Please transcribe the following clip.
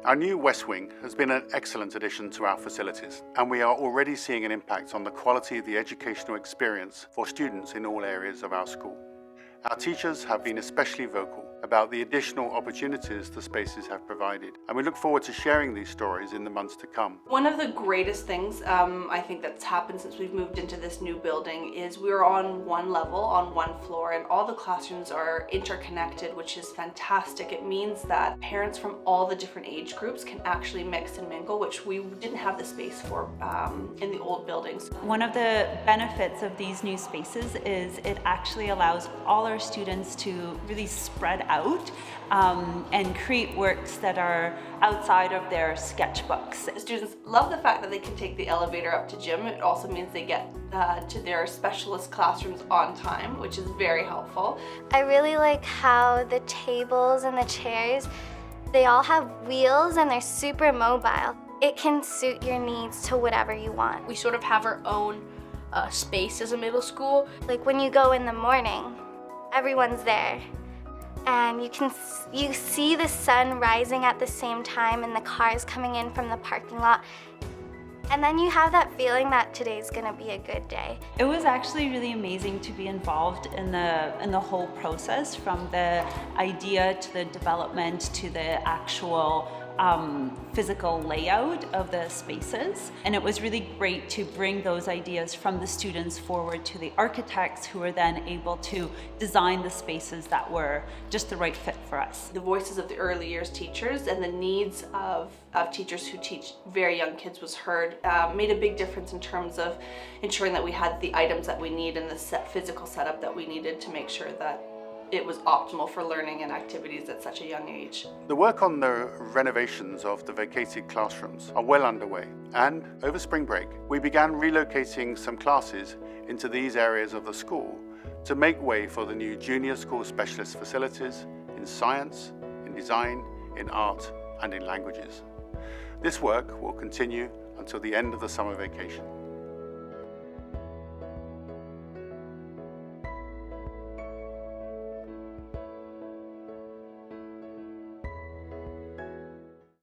Our new West Wing has been an excellent addition to our facilities, and we are already seeing an impact on the quality of the educational experience for students in all areas of our school. Our teachers have been especially vocal about the additional opportunities the spaces have provided, and we look forward to sharing these stories in the months to come. One of the greatest things I think that's happened since we've moved into this new building is we're on one level, on one floor, and all the classrooms are interconnected, which is fantastic. It means that parents from all the different age groups can actually mix and mingle, which we didn't have the space for in the old buildings. One of the benefits of these new spaces is it actually allows all our students to really spread out and create works that are outside of their sketchbooks. The students love the fact that they can take the elevator up to gym. It also means they get to their specialist classrooms on time, which is very helpful. I really like how the tables and the chairs, they all have wheels and they're super mobile. It can suit your needs to whatever you want. We sort of have our own space as a middle school. Like when you go in the morning, everyone's there. And you see the sun rising at the same time and the cars coming in from the parking lot. And then you have that feeling that today's gonna be a good day. It was actually really amazing to be involved in the whole process, from the idea to the development to the actual physical layout of the spaces. And it was really great to bring those ideas from the students forward to the architects, who were then able to design the spaces that were just the right fit for us. The voices of the early years teachers and the needs of teachers who teach very young kids was heard, made a big difference in terms of ensuring that we had the items that we need and the physical setup that we needed to make sure that it was optimal for learning and activities at such a young age. The work on the renovations of the vacated classrooms are well underway, and over spring break we began relocating some classes into these areas of the school to make way for the new junior school specialist facilities in science, in design, in art and in languages. This work will continue until the end of the summer vacation.